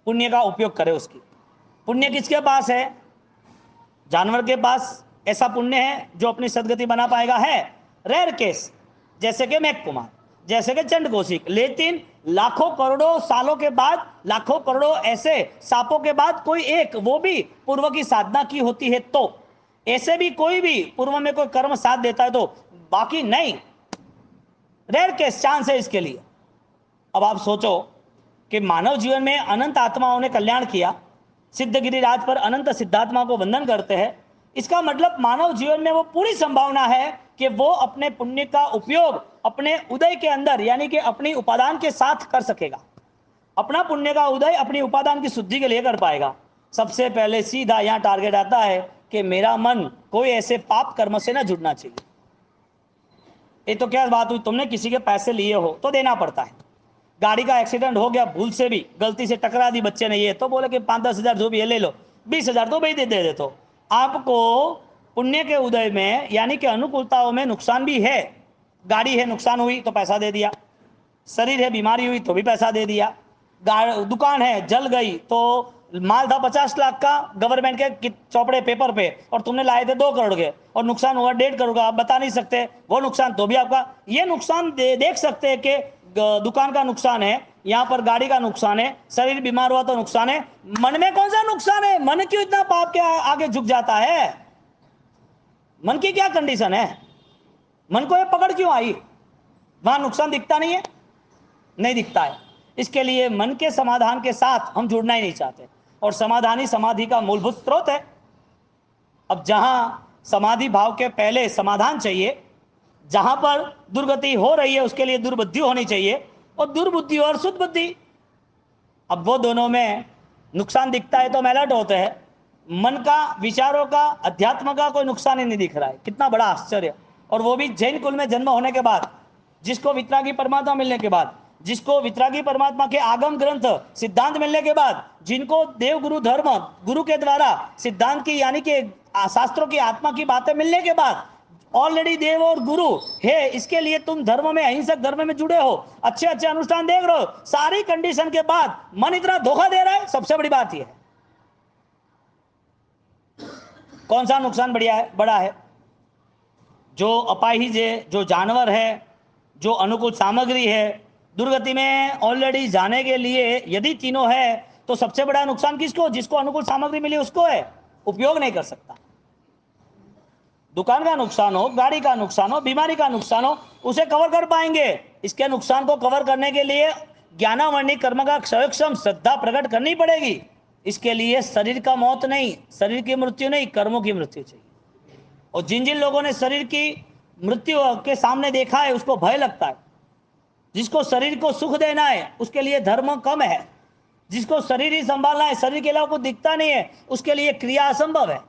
पुण्य का उपयोग करे उसकी। पुण्य किसके पास है? जानवर के पास ऐसा पुण्य है जो अपनी सदगति बना पाएगा? है रेयर केस, जैसे कि मेघ कुमार, जैसे कि चंड कौशिक। लेकिन लाखों करोड़ों सालों के बाद, लाखों करोड़ों ऐसे सांपों के बाद कोई एक, वो भी पूर्व की साधना की होती है तो, ऐसे भी कोई भी पूर्व में कोई कर्म साथ देता है तो, बाकी नहीं, रेयर केस चांस है इसके लिए। अब आप सोचो कि मानव जीवन में अनंत आत्माओं ने कल्याण किया, सिद्धगिरी राज पर अनंत सिद्धात्मा को वंदन करते हैं, इसका मतलब मानव जीवन में वो पूरी संभावना है कि वो अपने पुण्य का उपयोग अपने उदय के अंदर यानी कि अपनी उपादान के साथ कर सकेगा। अपना पुण्य का उदय अपनी उपादान की शुद्धि के लिए कर पाएगा। सबसे पहले सीधा यहां टारगेट आता है कि मेरा मन कोई ऐसे पाप कर्म से ना जुड़ना चाहिए। ये तो क्या बात हुई, तुमने किसी के पैसे लिए हो तो देना पड़ता है। गाड़ी का एक्सीडेंट हो गया, भूल से भी गलती से टकरा दी बच्चे ने, ये तो बोले कि 5-10 हजार जो भी है ले लो, 20 हजार तो भाई दे दे तो आपको पुण्य के उदय में यानी कि अनुकूलताओं में नुकसान भी है। गाड़ी है, नुकसान हुई तो पैसा दे दिया, शरीर है, बीमारी हुई तो भी पैसा दे दिया, दुकान है जल गई तो माल था 50 लाख का गवर्नमेंट के चौपड़े पेपर पे और तुमने लाए थे 2 करोड़ के और नुकसान हुआ 1.5 करोड़ का, आप बता नहीं सकते वो नुकसान, तो भी आपका ये नुकसान देख सकते हैं कि दुकान का नुकसान है, यहां पर गाड़ी का नुकसान है, शरीर बीमार हुआ तो नुकसान है। मन में कौन सा नुकसान है? मन क्यों इतना पाप के आगे झुक जाता है? मन की क्या कंडीशन है? मन को ये पकड़ क्यों आई? वहां नुकसान दिखता नहीं है? नहीं दिखता है। इसके लिए मन के समाधान के साथ हम जुड़ना ही नहीं चाहते, और समाधान ही समाधि का मूलभूत स्रोत है। अब जहां समाधि भाव के पहले समाधान चाहिए, जहां पर दुर्गति हो रही है उसके लिए दुर्बुद्धि होनी चाहिए, और दुर्बुद्धि और शुद्ध बुद्धि, अब वो दोनों में नुकसान दिखता है तो हम अलर्ट होते हैं। मन का, विचारों का, अध्यात्म का कोई नुकसान ही नहीं दिख रहा है। कितना बड़ा आश्चर्य! और वो भी जैन कुल में जन्म होने के बाद, जिसको वितरागी परमात्मा मिलने के बाद, जिसको वितरागी परमात्मा के आगम ग्रंथ सिद्धांत मिलने के बाद, जिनको देव गुरु धर्म गुरु के द्वारा सिद्धांत की यानी कि शास्त्रों की आत्मा की बातें मिलने के बाद ऑलरेडी देव और गुरु है, इसके लिए तुम धर्म में, अहिंसक धर्म में जुड़े हो, अच्छे अच्छे अनुष्ठान देख रहे हो, सारी कंडीशन के बाद मन इतना धोखा दे रहा है। सबसे बड़ी बात यह है, कौन सा नुकसान बड़ा है? जो अपाहिज है, जो जानवर है, जो अनुकूल सामग्री है, दुर्गति में ऑलरेडी जाने के लिए यदि तीनों है तो सबसे बड़ा नुकसान किसको? जिसको अनुकूल सामग्री मिली उसको है, उपयोग नहीं कर सकता। दुकान का नुकसान हो, गाड़ी का नुकसान हो, बीमारी का नुकसान हो, उसे कवर कर पाएंगे। इसके नुकसान को कवर करने के लिए ज्ञानावर्णी कर्म का सक्षम श्रद्धा प्रकट करनी पड़ेगी। इसके लिए शरीर का मौत नहीं, शरीर की मृत्यु नहीं, कर्मों की मृत्यु चाहिए। और जिन जिन लोगों ने शरीर की मृत्यु के सामने देखा है उसको भय लगता है। जिसको शरीर को सुख देना है उसके लिए धर्म कम है। जिसको शरीर ही संभालना है, शरीर के अलावा कुछ दिखता नहीं है, उसके लिए क्रिया असंभव है।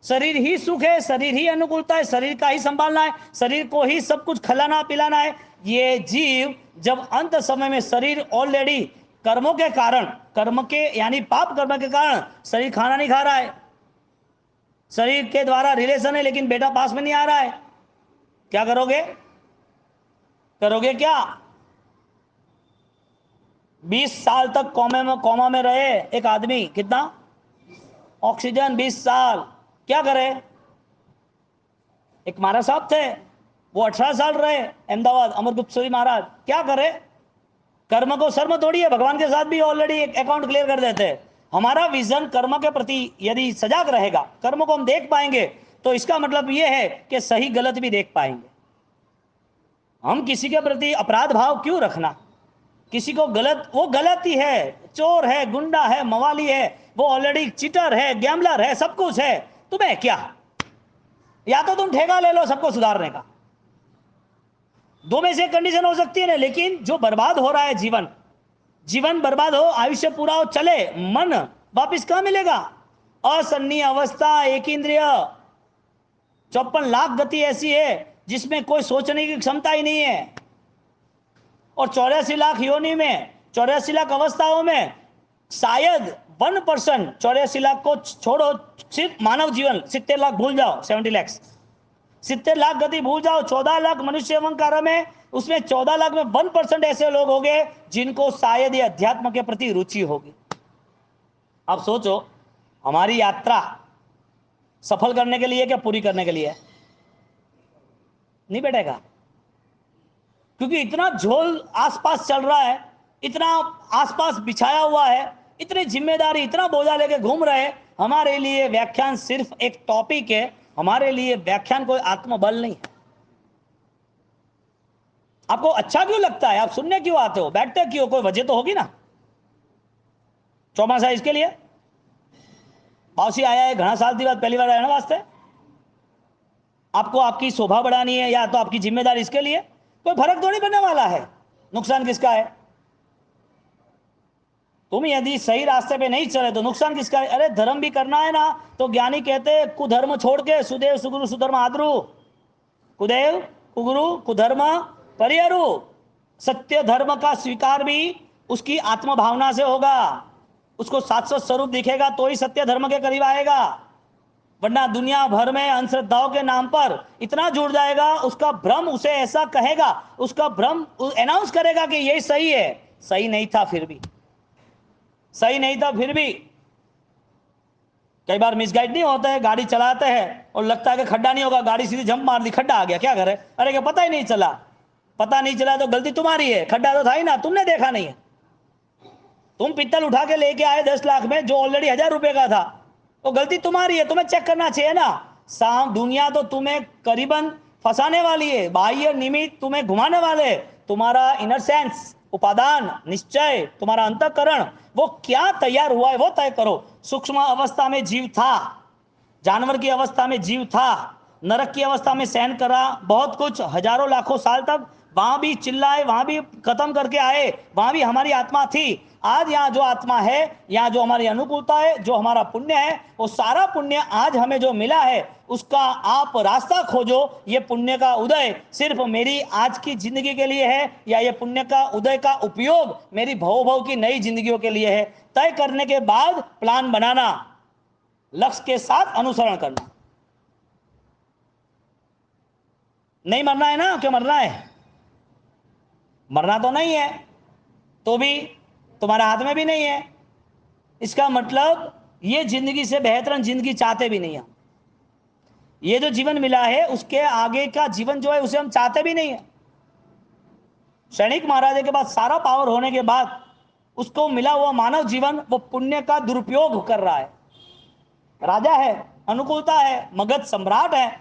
शरीर ही सुख है, शरीर ही अनुकूलता है, शरीर का ही संभालना है, शरीर को ही सब कुछ खिलाना पिलाना है। ये जीव जब अंत समय में शरीर ऑलरेडी कर्मों के कारण, कर्म के यानी पाप कर्म के कारण शरीर खाना नहीं खा रहा है, शरीर के द्वारा रिलेशन है लेकिन बेटा पास में नहीं आ रहा है, क्या करोगे? करोगे क्या? 20 साल तक कोमा में रहे एक आदमी, कितना ऑक्सीजन, 20 साल, क्या करे? एक महाराज साहब थे, वो 18 साल रहे अहमदाबाद, अमरगुप्त सूरी महाराज, क्या करे? कर्म को शर्म थोड़ी है, भगवान के साथ भी ऑलरेडी एक अकाउंट क्लियर कर देते हैं। हमारा विजन कर्म के प्रति यदि सजाग रहेगा, कर्म को हम देख पाएंगे, तो इसका मतलब यह है कि सही गलत भी देख पाएंगे। हम किसी के प्रति अपराध भाव क्यों रखना? किसी को गलत, वो गलत ही है, चोर है, गुंडा है, मवाली है, वो ऑलरेडी चीटर है, गैम्बलर है, सब कुछ है, तुम्हें क्या? या तो तुम ठेका ले लो सबको सुधारने का, दो में से एक कंडीशन हो सकती है ना। लेकिन जो बर्बाद हो रहा है, जीवन बर्बाद हो, आयुष्य पूरा हो, चले, मन वापिस कहां मिलेगा? असन्नी अवस्था, एक इंद्रिय, 54 लाख गति ऐसी है जिसमें कोई सोचने की क्षमता ही नहीं है। और 84 लाख योनि में, 84 लाख अवस्थाओं में शायद 1%, 84 लाख को छोड़ो, सिर्फ मानव जीवन 70 लाख भूल जाओ, 70 लाख, 70 लाख गति भूल जाओ, 14 लाख मनुष्य एवं कार्य में, उसमें 14 लाख में 1% ऐसे लोग होंगे जिनको शायद ये अध्यात्म के प्रति रुचि होगी। अब सोचो, हमारी यात्रा सफल करने के लिए क्या पूरी करने के लिए? नहीं बैठेगा, क्योंकि इतना झोल आसपास चल रहा है, इतना आसपास बिछाया हुआ है, इतनी जिम्मेदारी, इतना बोझा लेके घूम रहे हैं। हमारे लिए व्याख्यान सिर्फ एक टॉपिक है, हमारे लिए व्याख्यान कोई आत्मबल नहीं है। आपको अच्छा क्यों लगता है? आप सुनने क्यों आते हो? बैठते क्यों? कोई वजह तो होगी ना। चौमासा इसके लिए पावसी आया है, घना साल की बात पहली बार आया ना वास्ते। आपको आपकी शोभा बढ़ानी है या तो आपकी जिम्मेदारी, इसके लिए कोई फर्क तो नहीं पड़ने वाला है। नुकसान किसका है? तुम यदि सही रास्ते पे नहीं चले तो नुकसान किसका है? अरे धर्म भी करना है ना, तो ज्ञानी कहते हैं कुधर्म छोड़ के सुदेव सुगुरु सुधर्म आदरू, कुदेव कुगुरु कुधर्म परिहरु। सत्य धर्म का स्वीकार भी उसकी आत्म भावना से होगा, उसको शाश्वत स्वरूप दिखेगा तो ही सत्य धर्म के करीब आएगा। वरना दुनिया भर में अंधश्रद्धाओं के नाम पर इतना जुड़ जाएगा, उसका भ्रम उसे ऐसा कहेगा, उसका भ्रम अनाउंस करेगा कि यही सही है। सही नहीं था फिर भी, सही नहीं था फिर भी। कई बार मिसगाइड नहीं होता है, गाड़ी चलाते हैं और लगता है कि खड्डा नहीं होगा, गाड़ी सीधी जंप मार दी, खड्डा आ गया, क्या करे? अरे क्या पता ही नहीं चला? पता नहीं चला तो गलती तुम्हारी है, खड्डा तो था ही ना, तुमने देखा नहीं है। तुम पित्तल उठा के लेके आए 10 लाख में जो ऑलरेडी 1000 रुपए का था, तो गलती तुम्हारी है, तुम्हें चेक करना चाहिए ना। दुनिया तो तुम्हें करीबन फंसाने वाली है, बाह्य निमित्त तुम्हें घुमाने वाले, तुम्हारा इनर सेंस, उपादान, निश्चय, तुम्हारा अंतःकरण वो क्या तैयार हुआ है वो तय करो। सूक्ष्म अवस्था में जीव था, जानवर की अवस्था में जीव था, नरक की अवस्था में सहन करा बहुत कुछ, हजारों लाखों साल तक वहां भी चिल्लाए, वहां भी खत्म करके आए, वहां भी हमारी आत्मा थी। आज यहाँ जो आत्मा है, यहाँ जो हमारी अनुकूलता है, जो हमारा पुण्य है, वो सारा पुण्य आज हमें जो मिला है उसका आप रास्ता खोजो। ये पुण्य का उदय सिर्फ मेरी आज की जिंदगी के लिए है या ये पुण्य का उदय का उपयोग मेरी भव की नई जिंदगियों के लिए है? तय करने के बाद प्लान बनाना, लक्ष्य के साथ अनुसरण करना। नहीं मरना है ना, क्यों मरना है? मरना तो नहीं है, तो भी तुम्हारे हाथ में भी नहीं है। इसका मतलब ये जिंदगी से बेहतर जिंदगी चाहते भी नहीं हम। ये जो जीवन मिला है उसके आगे का जीवन जो है उसे हम चाहते भी नहीं है। सैनिक महाराजा के पास सारा पावर होने के बाद उसको मिला हुआ मानव जीवन वो पुण्य का दुरुपयोग कर रहा है। राजा है, अनुकूलता है, मगध सम्राट है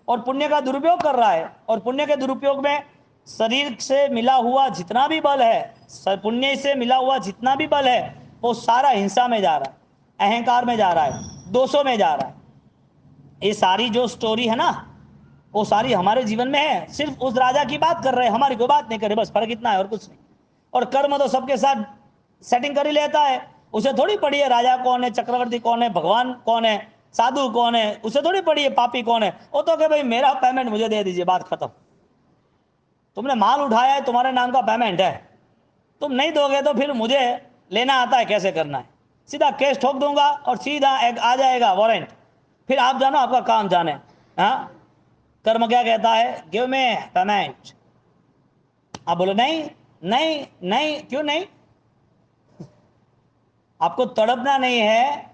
और पुण्य का दुरुपयोग कर रहा है। और पुण्य के दुरुपयोग में शरीर से मिला हुआ जितना भी बल है, पुण्य से मिला हुआ जितना भी बल है, वो सारा हिंसा में जा रहा है, अहंकार में जा रहा है, दोषों में जा रहा है। ये सारी जो स्टोरी है ना, वो सारी हमारे जीवन में है। सिर्फ उस राजा की बात कर रहे हैं, हमारी कोई बात नहीं कर रहे, बस फर्क इतना है और कुछ नहीं। और कर्म तो सबके साथ सेटिंग कर ही लेता है। उसे थोड़ी पड़ी है राजा कौन है, चक्रवर्ती कौन है, भगवान कौन है, साधु कौन है, उसे थोड़ी पड़ी है पापी कौन है। वो तो कहे भाई मेरा पेमेंट मुझे दे दीजिए, बात खत्म। तुमने माल उठाया है, तुम्हारे नाम का पेमेंट है, तुम नहीं दोगे तो फिर मुझे लेना आता है कैसे करना है। सीधा केस ठोक दूंगा और सीधा एक आ जाएगा वारंट, फिर आप जानो आपका काम जाने। हाँ, कर्म क्या कहता है, गिव मी पेमेंट। आप बोलो नहीं नहीं नहीं, क्यों नहीं? आपको तड़पना नहीं है,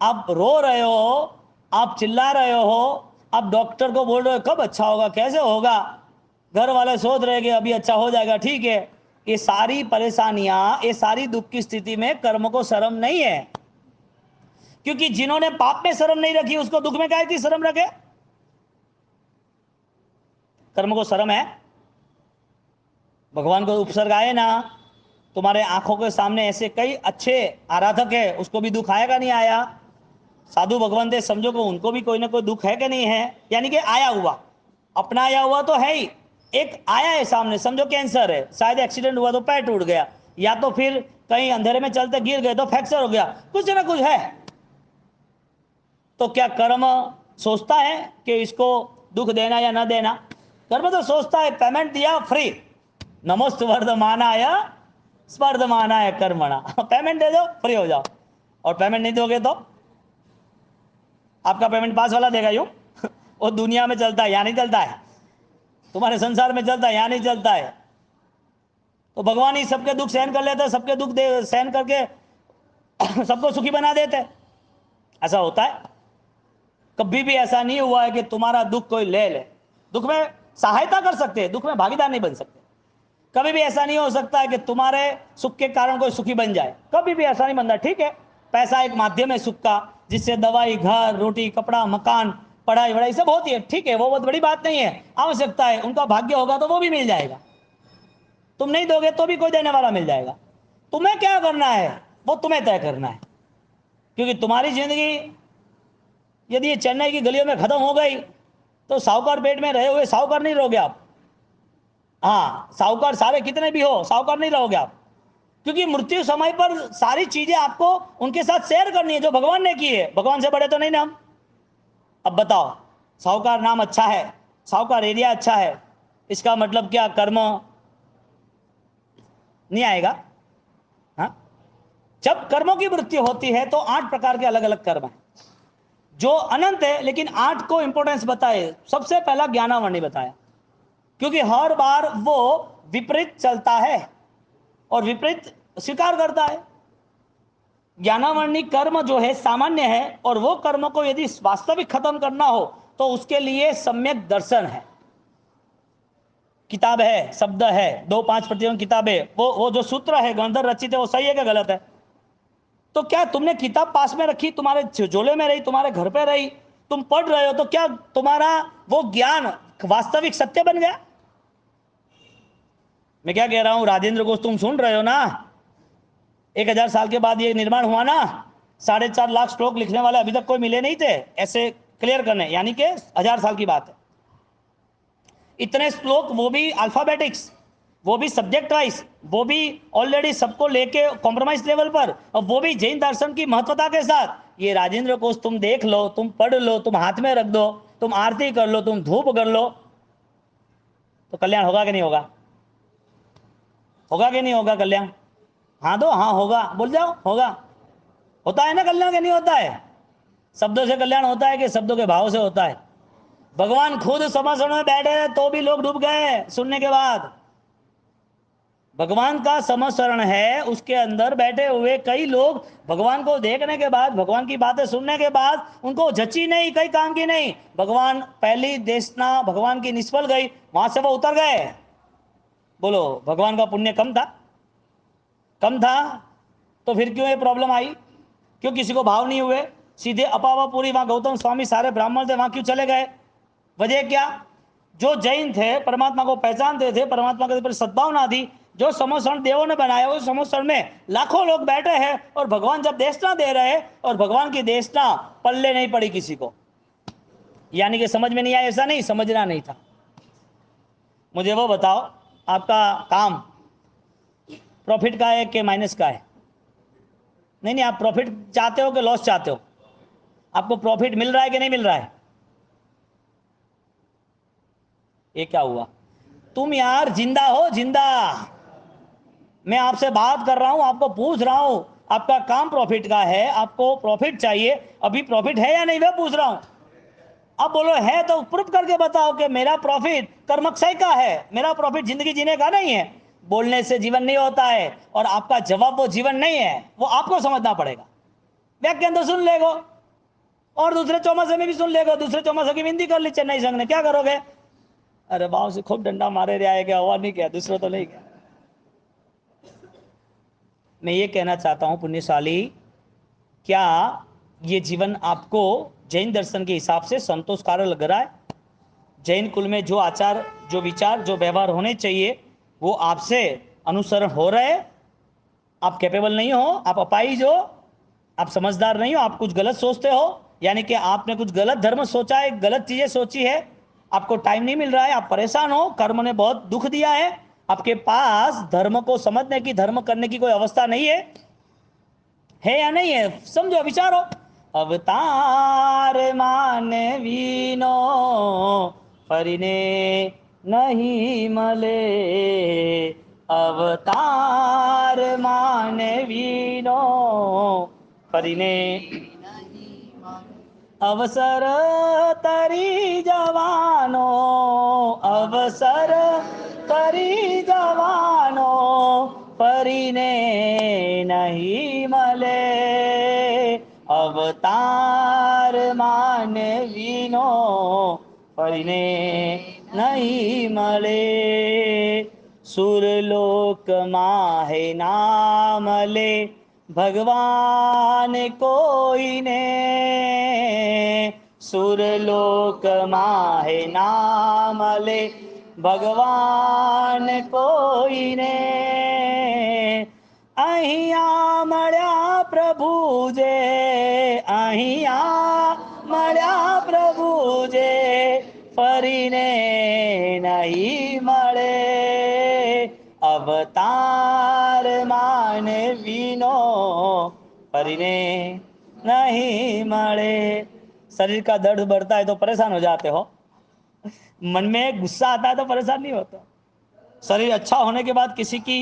आप रो रहे हो, आप चिल्ला रहे हो, आप डॉक्टर को बोल रहे हो कब अच्छा होगा, कैसे होगा, घर वाले सोच रहे कि अभी अच्छा हो जाएगा, ठीक है। ये सारी परेशानियां, ये सारी दुख की स्थिति में कर्म को शर्म नहीं है। क्योंकि जिन्होंने पाप में शर्म नहीं रखी उसको दुख में काहे की शर्म रखे? कर्म को शर्म है। भगवान को उपसर्ग आए ना, तुम्हारे आंखों के सामने ऐसे कई अच्छे आराधक है, उसको भी दुख आएगा नहीं आया? साधु भगवान थे, समझो कि उनको भी कोई ना कोई दुख है कि नहीं है? यानी कि आया हुआ, अपना आया हुआ तो है ही, एक आया है सामने, समझो कैंसर है, शायद एक्सीडेंट हुआ तो पैर टूट गया, या तो फिर कहीं अंधेरे में चलते गिर गए तो फ्रैक्चर हो गया, कुछ ना कुछ है। तो क्या कर्म सोचता है कि इसको दुख देना या न देना? कर्म तो सोचता है पेमेंट दिया फ्री, नमोस्तु वर्धमानाय स्पर्धमानाय कर्मणा, पेमेंट दे दो फ्री हो जाओ। और पेमेंट नहीं दोगे तो आपका पेमेंट पास वाला देगा यूं। वो दुनिया में चलता है, यहाँ नहीं चलता है, तुम्हारे संसार में चलता है, यहाँ नहीं चलता है। तो भगवान ही सबके दुख सहन कर लेते, सबके दुख सहन करके सबको सुखी बना देते। ऐसा होता है? कभी भी ऐसा नहीं हुआ है कि तुम्हारा दुख कोई ले ले। दुख में सहायता कर सकते हैं, दुख में भागीदार नहीं बन सकते। कभी भी ऐसा नहीं हो सकता है कि तुम्हारे सुख के कारण कोई सुखी बन जाए, कभी भी ऐसा नहीं बनता। ठीक है, पैसा एक माध्यम है सुख का, जिससे दवाई, घर, रोटी, कपड़ा, मकान, पढ़ाई वढ़ाई सब होती है, ठीक है, वो बहुत बड़ी बात नहीं है, आवश्यकता है। उनका भाग्य होगा तो वो भी मिल जाएगा, तुम नहीं दोगे तो भी कोई देने वाला मिल जाएगा। तुम्हें क्या करना है वो तुम्हें तय करना है। क्योंकि तुम्हारी जिंदगी यदि ये चेन्नई की गलियों में खत्म हो गई तो साहूकार पेट में रहे हुए साहूकार नहीं रहोगे आप। हाँ, साहूकार सारे कितने भी हो, साहूकार नहीं रहोगे आप। क्योंकि मृत्यु समय पर सारी चीजें आपको उनके साथ शेयर करनी है जो भगवान ने की है। भगवान से बड़े तो नहीं ना हम। अब बताओ, साहूकार नाम अच्छा है, साहूकार एरिया अच्छा है, इसका मतलब क्या कर्म नहीं आएगा? हाँ, जब कर्मों की मृत्यु होती है तो 8 प्रकार के अलग अलग कर्म है जो अनंत है, लेकिन 8 को इंपॉर्टेंस बताए। सबसे पहला ज्ञानावर्णी बताया, क्योंकि हर बार वो विपरीत चलता है और विपरीत स्वीकार करता है। ज्ञानावर्णी कर्म जो है सामान्य है, और वो कर्म को यदि वास्तविक खत्म करना हो तो उसके लिए सम्यक दर्शन है, किताब है, शब्द है, 2-5 प्रतियों किताबें, वो जो सूत्र है गंधर रचित है, वो सही है क्या गलत है? तो क्या तुमने किताब पास में रखी, तुम्हारे झोले में रही, तुम्हारे घर पे रही, तुम पढ़ रहे हो, तो क्या तुम्हारा वो ज्ञान वास्तविक सत्य बन गया? मैं क्या कह रहा हूं राजेंद्र घोष, तुम सुन रहे हो ना? 1000 साल के बाद ये निर्माण हुआ ना, 4.5 लाख श्लोक लिखने वाले अभी तक कोई मिले नहीं थे ऐसे क्लियर करने, यानी कि 1000 साल की बात है। इतने श्लोक, वो भी अल्फाबेटिक्स, वो भी सब्जेक्ट वाइज, वो भी ऑलरेडी सबको लेके कॉम्प्रोमाइज लेवल पर, और वो भी जैन दर्शन की महत्वता के साथ। ये राजेंद्र कोश तुम देख लो, तुम पढ़ लो, तुम हाथ में रख दो, तुम आरती कर लो, तुम धूप कर लो, तो कल्याण होगा कि नहीं होगा? होगा कि नहीं होगा कल्याण? हाँ दो, हाँ होगा, बोल जाओ होगा। होता है ना कल्याण कि नहीं होता है? शब्दों से कल्याण होता है कि शब्दों के भाव से होता है? भगवान खुद समझने में बैठे तो भी लोग डूब गए सुनने के बाद। भगवान का समस्मरण है, उसके अंदर बैठे हुए कई लोग भगवान को देखने के बाद, भगवान की बातें सुनने के बाद उनको जची नहीं, कई काम की नहीं। भगवान पहली देशना भगवान की निष्फल गई, वहां से वो उतर गए। बोलो, भगवान का पुण्य कम था? कम था? तो फिर क्यों ये प्रॉब्लम आई, क्यों किसी को भाव नहीं हुए, सीधे अपावापुरी वहाँ गौतम स्वामी सारे ब्राह्मण थे वहाँ क्यों चले गए? वजह क्या? जो जैन थे परमात्मा को पहचानते थे, परमात्मा के ऊपर सद्भावना थी, जो समोसण देवों ने बनाया उस समोसण में लाखों लोग बैठे हैं और भगवान जब देशना दे रहे हैं और भगवान की देशना पल्ले नहीं पड़ी किसी को, यानी कि समझ में नहीं आया, ऐसा नहीं, समझना नहीं था। मुझे वो बताओ, आपका काम प्रॉफिट का है कि माइनस का है? नहीं नहीं, आप प्रॉफिट चाहते हो कि लॉस चाहते हो? आपको प्रॉफिट मिल रहा है कि नहीं मिल रहा है? ये क्या हुआ? तुम यार जिंदा हो, जिंदा। मैं आपसे बात कर रहा हूं, आपको पूछ रहा हूं, आपका काम प्रॉफिट का है, आपको प्रॉफिट चाहिए, अभी प्रॉफिट है या नहीं मैं पूछ रहा हूं। अब बोलो है तो प्रूफ करके बताओ कि मेरा प्रॉफिट कर्मक्षय का है, मेरा प्रॉफिट जिंदगी जीने का नहीं है। बोलने से जीवन नहीं होता है, और आपका जवाब वो जीवन नहीं है, वो आपको समझना पड़ेगा। व्याख्यान तो सुन लेगो और दूसरे चौमासे में भी सुन लेगो, दूसरे चौमासे की हिंदी कर ली चेन्नई संघ ने, क्या करोगे? अरे बाप से खूब डंडा मारे रहा है, क्या हुआ? नहीं किया, दूसरा तो नहीं किया। मैं ये कहना चाहता हूं पुण्यशाली, क्या ये जीवन आपको जैन दर्शन के हिसाब से संतोषकारक लग रहा है? जैन कुल में जो आचार, जो विचार, जो व्यवहार होने चाहिए वो आपसे अनुसरण हो रहे? आप कैपेबल नहीं हो, आप अपाहिज हो, आप समझदार नहीं हो, आप कुछ गलत सोचते हो, यानी कि आपने कुछ गलत धर्म सोचा है, गलत चीजें सोची है, आपको टाइम नहीं मिल रहा है, आप परेशान हो, कर्म ने बहुत दुख दिया है, आपके पास धर्म को समझने की, धर्म करने की कोई अवस्था नहीं है या नहीं है? समझो, विचारो। अवतार मानवीनो फरीने नहीं मले, अवतार मानवीनो फरीने अवसर तरी जवानो, अवसर तरी जवानो फरीने नहीं मले, अवतार मानवीनो फरीने नहीं मले, सुरलोक माहे नामले भगवान कोई ने, सुरलोक माहे नामले भगवान कोई ने, અહીંયા મળ્યા પ્રભુ જે, અહીંયા મળ્યા પ્રભુ જે ફરીને નહીં મળે, अवतार मानवीनो फरीने नहीं मरे। शरीर का दर्द बढ़ता है तो परेशान हो जाते हो, मन में गुस्सा आता है तो परेशान नहीं होता। शरीर अच्छा होने के बाद किसी की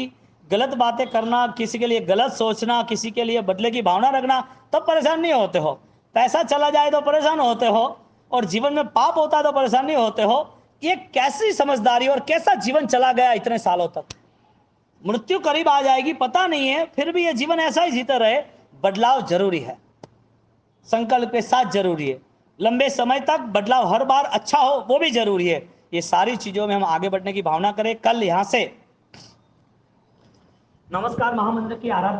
गलत बातें करना, किसी के लिए गलत सोचना, किसी के लिए बदले की भावना रखना, तब परेशान नहीं होते हो। पैसा चला जाए तो परेशान होते हो, और जीवन में पाप होता है तो परेशान नहीं होते हो। ये कैसी समझदारी और कैसा जीवन चला गया इतने सालों तक। मृत्यु करीब आ जाएगी पता नहीं है, फिर भी ये जीवन ऐसा ही जीते रहे। बदलाव जरूरी है, संकल्प के साथ जरूरी है, लंबे समय तक बदलाव हर बार अच्छा हो वो भी जरूरी है। ये सारी चीजों में हम आगे बढ़ने की भावना करें। कल यहां से नमस्कार महामंत्र की आराधना